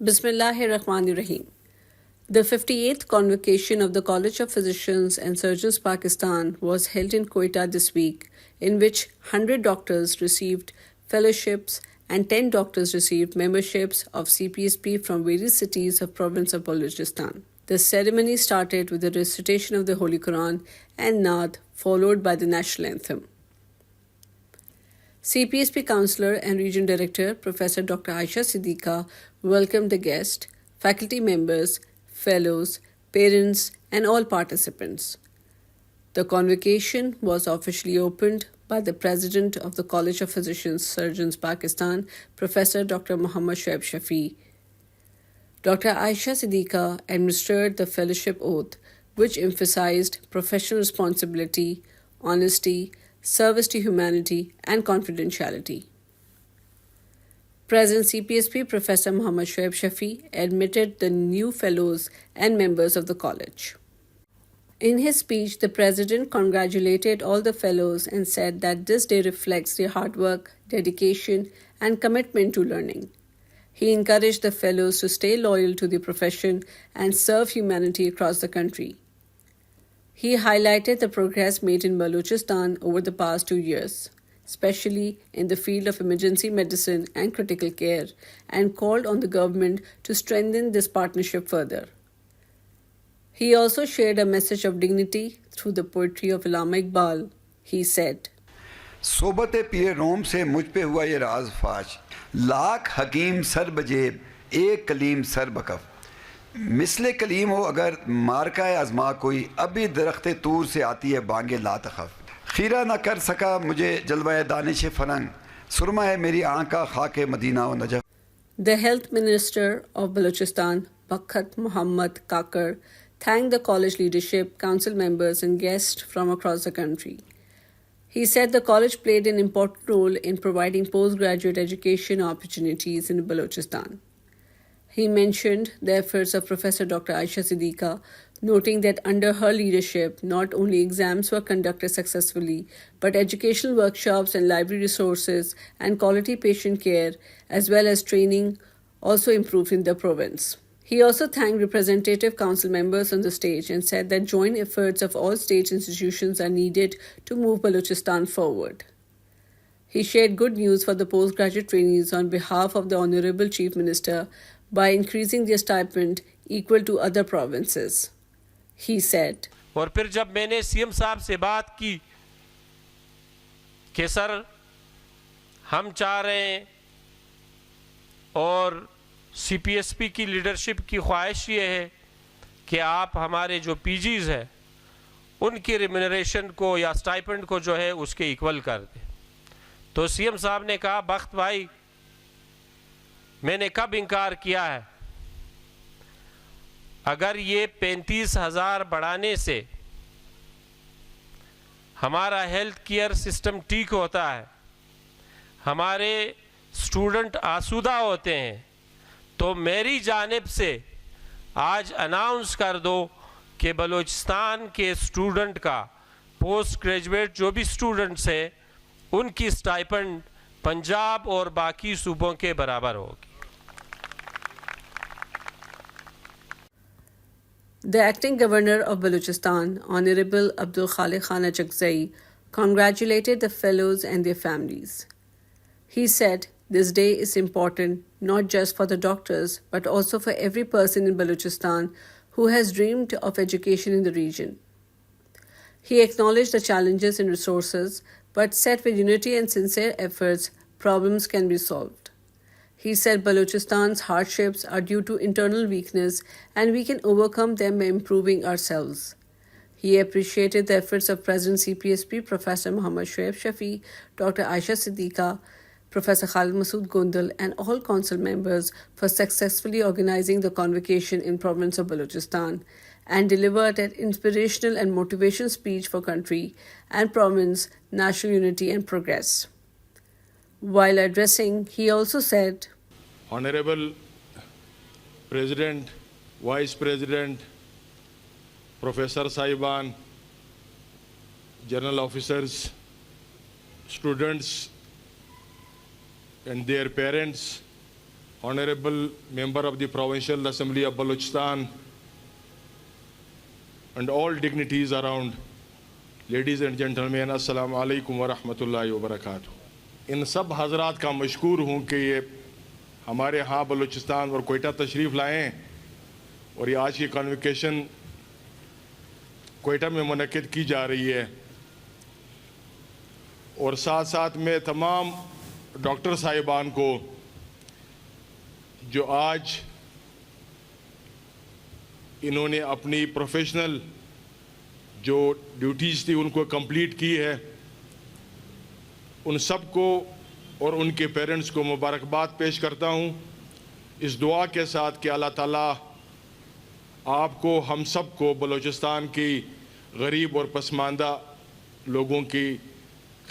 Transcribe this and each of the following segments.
Bismillahirrahmanirrahim. The 58th convocation of the College of Physicians and Surgeons Pakistan was held in Quetta this week, in which 100 doctors received fellowships and 10 doctors received memberships of CPSP from various cities of province of Balochistan. The ceremony started with the recitation of the Holy Quran and Naat, followed by the national anthem. CPSP Councillor and Region Director Professor Dr. Aisha Siddiqa welcomed the guests, faculty members, fellows, parents, and all participants. The convocation was officially opened by the President of the College of Physicians Surgeons Pakistan, Professor Dr. Muhammad Shoaib Shafi. Dr. Aisha Siddiqa administered the fellowship oath, which emphasized professional responsibility, honesty, service to humanity, and confidentiality. President CPSP Professor Muhammad Shoaib Shafi admitted the new fellows and members of the college. In his speech, the President congratulated all the fellows and said that this day reflects their hard work, dedication, and commitment to learning. He encouraged the fellows to stay loyal to the profession and serve humanity across the country. He highlighted the progress made in Balochistan over the past 2 years, especially in the field of emergency medicine and critical care, and called on the government to strengthen this partnership further. He also shared a message of dignity through the poetry of Allama Iqbal. He said, सोबत पीर रोम से मुझ पे हुआ ये राज फाश लाख हकीम sir बजेब एक Kaleem sir बकफ मिसले कलीम हो अगर मारका आजमा कोई अभी दरख्त तूर से आती है बांगे ला तखफ खीरा न कर सका मुझे जलवा दानिश फरंग सुरमा है मेरी आंखा खाके मदीना व Najaf. The Health Minister of Balochistan, Bakhat Muhammad Kakar, thanked the college leadership, council members, and guests from across the country. He said the college played an important role in providing postgraduate education opportunities in Balochistan. He mentioned the efforts of Professor Dr. Aisha Siddiqa, noting that under her leadership, not only exams were conducted successfully, but educational workshops and library resources and quality patient care, as well as training, also improved in the province. He also thanked representative council members on the stage and said that joint efforts of all state institutions are needed to move Balochistan forward. He shared good news for the postgraduate trainees on behalf of the Honorable Chief Minister by increasing their stipend equal to other provinces. He said, और फिर जब मैंने CM साहब से बात की कि sir हम चाह रहे हैं और सीपीएसपी की लीडरशिप की ख्वाहिश ये है कि आप हमारे जो पीजीज हैं उनकी रिम्यूनरेशन को या स्टाइपेंड को जो है उसके इक्वल कर दें. तो सीएम साहब ने कहा बख्त भाई मैंने कब इनकार किया है. अगर ये 35,000 बढ़ाने से हमारा हेल्थ केयर सिस्टम ठीक होता है, हमारे स्टूडेंट आसूदा होते हैं, तो मेरी जानिब से आज अनाउंस कर दो कि बलूचिस्तान के स्टूडेंट का पोस्ट ग्रेजुएट जो भी स्टूडेंट्स हैं उनकी स्टाइपेंड पंजाब और बाकी सूबों के बराबर होगी. The acting governor of Balochistan, Honorable Abdul Khaliq Khan Achakzai, congratulated the fellows and their families. He said, this day is important not just for the doctors, but also for every person in Balochistan who has dreamed of education in the region. He acknowledged the challenges in resources, but said with unity and sincere efforts, problems can be solved. He said Balochistan's hardships are due to internal weakness and we can overcome them by improving ourselves. He appreciated the efforts of President CPSP Professor Muhammad Shoaib Shafi, Dr. Aisha Siddiqa, Professor Khalid Masood Gondal, and all council members for successfully organizing the convocation in province of Balochistan and delivered an inspirational and motivation speech for country and province, national unity and progress. While addressing, he also said, Honorable President, Vice President, Professor Saiban, General Officers, students and their parents, Honorable Member of the Provincial Assembly of Balochistan, and all dignitaries around, ladies and gentlemen, assalamu alaikum wa rahmatullahi wa barakatuh. इन सब हजरात का मशकूर हूँ कि ये हमारे यहाँ बलूचिस्तान और कोयटा तशरीफ़ लाएँ और ये आज की कॉन्वोकेशन कोयटा में मुनक़िद की जा रही है। और साथ साथ में तमाम डॉक्टर साहिबान को जो आज इन्होंने अपनी प्रोफेशनल जो ड्यूटीज़ थी उनको कंप्लीट की है, उन सब को और उनके पेरेंट्स को मुबारकबाद पेश करता हूँ इस दुआ के साथ कि अल्लाह ताला आपको हम सब को बलूचिस्तान की गरीब और पसमानदा लोगों की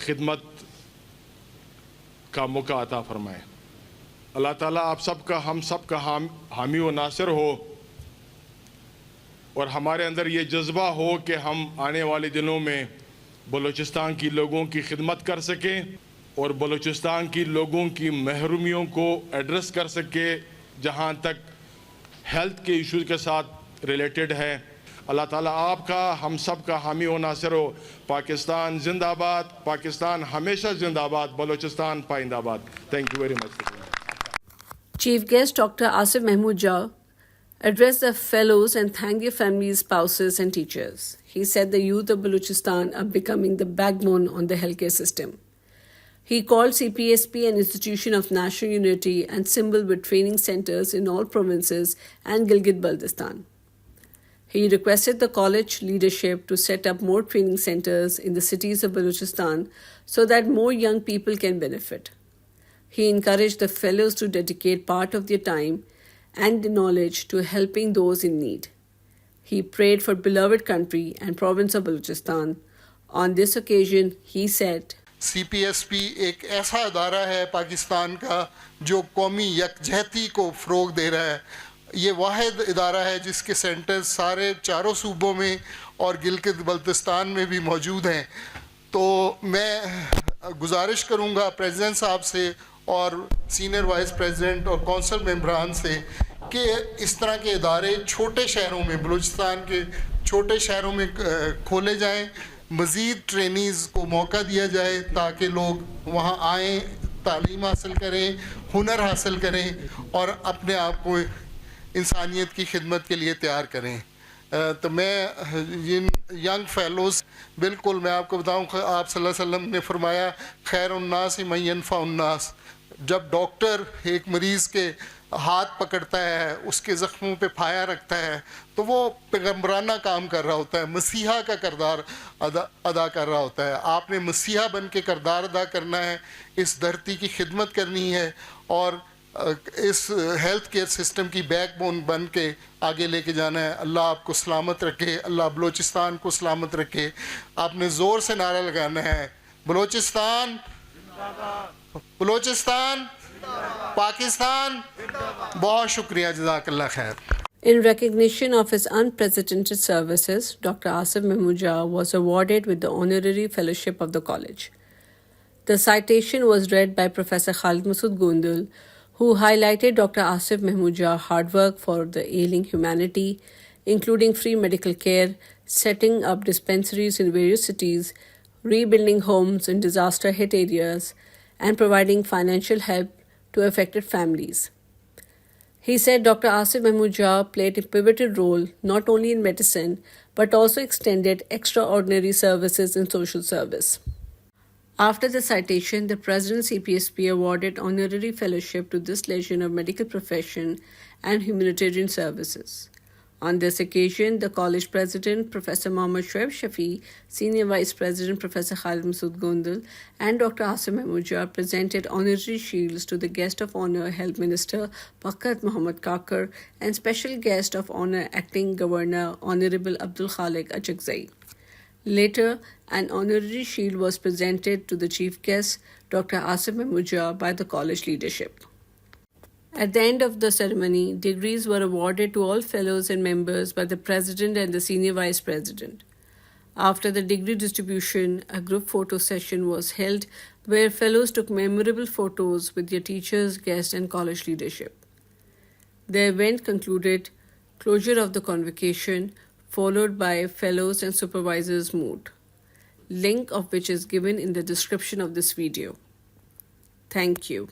खिदमत का मौका अता फरमाए। अल्लाह ताला आप सबका हम सबका हामी व नासिर हो और हमारे अंदर ये जज्बा हो कि हम आने वाले दिनों में बलूचिस्तान की लोगों की खिदमत कर सकें और बलूचिस्तान की लोगों की महरूमियों को एड्रेस कर सके जहाँ तक हेल्थ के इश्यूज़ के साथ रिलेटेड है। अल्लाह ताला आपका हम सब का हामी व नासिर हो। पाकिस्तान जिंदाबाद, पाकिस्तान हमेशा जिंदाबाद, बलूचिस्तान पाइंदाबाद। Thank you very much. Chief Guest Dr. Asif Mahmood Jah addressed the fellows and thanked their families, spouses, and teachers. He said the youth of Balochistan are becoming the backbone on the healthcare system. He called CPSP an institution of national unity and symbol with training centers in all provinces and Gilgit-Baltistan. He requested the college leadership to set up more training centers in the cities of Balochistan so that more young people can benefit. He encouraged the fellows to dedicate part of their time and knowledge to helping those in need. He prayed for beloved country and province of Balochistan. On this occasion, he said, CPSP एक ऐसा अदारा है पाकिस्तान का जो कौमी यकजहती को फ़रोग़ दे रहा है। ये वाहिद इदारा है जिसके सेंटर्स सारे चारों सूबों में और गिलगित बल्तिस्तान में भी मौजूद हैं। तो मैं गुजारिश करूँगा प्रेसिडेंट साहब से और सीनियर वाइस प्रेसिडेंट और कौंसल मेंबरान से कि इस तरह के इदारे छोटे शहरों में, बलूचिस्तान के छोटे शहरों में खोले जाएं, मज़ीद ट्रेनीज़ को मौका दिया जाए ताकि लोग वहाँ आएँ, तालीम हासिल करें, हुनर हासिल करें और अपने आप को इंसानियत की खिदमत के लिए तैयार करें। तो मैं इन यंग फेलोज़, बिल्कुल मैं आपको बताऊं कि आप सल्लल्लाहु अलैहि वसल्लम ने फरमाया खैरुन्नास मन यनफ़उन्नास। जब डॉक्टर एक मरीज़ के हाथ पकड़ता है, उसके ज़ख्मों पे फाया रखता है, तो वो पैगम्बराना काम कर रहा होता है, मसीहा का किरदार अदा कर रहा होता है। आपने मसीहा बन के किरदार अदा करना है, इस धरती की खिदमत करनी है और इस हेल्थ केयर सिस्टम की बैकबोन बन के आगे लेके जाना है। अल्लाह आपको सलामत रखे, अल्लाह बलूचिस्तान को सलामत रखे। आपने ज़ोर से नारा लगाना है, बलूचिस्तान, बलूचिस्तान, पाकिस्तान। बहुत शुक्रिया, जज़ाकल्लाह खैर। In recognition of his unprecedented services, Dr. Asif Mahmood Jah was awarded with the Honorary Fellowship of the College. The citation was read by Professor Khalid Masood Gondal, who highlighted Dr. Asif Mahmood Jah's hard work for the ailing humanity, including free medical care, setting up dispensaries in various cities, rebuilding homes in disaster-hit areas, and providing financial help to affected families. He said Dr. Asif Mahmood Jah played a pivotal role not only in medicine but also extended extraordinary services in social service. After the citation, the President CPSP awarded honorary fellowship to this legend of medical profession and humanitarian services. On this occasion, the college president, Professor Mohammad Shoaib Shafi, Senior Vice President, Professor Khalid Masood Gondal, and Dr. Asif Mahmood Jah presented honorary shields to the guest of honor, Health Minister Waqt Muhammad Kakar, and special guest of honor, Acting Governor, Honorable Abdul Khalik Achakzai. Later, an honorary shield was presented to the chief guest, Dr. Asif Mahmood Jah, by the college leadership. At the end of the ceremony, degrees were awarded to all fellows and members by the president and the senior vice president. After the degree distribution, a group photo session was held where fellows took memorable photos with their teachers, guests, and college leadership. The event concluded closure of the convocation, followed by fellows and supervisors moot, link of which is given in the description of this video. Thank you.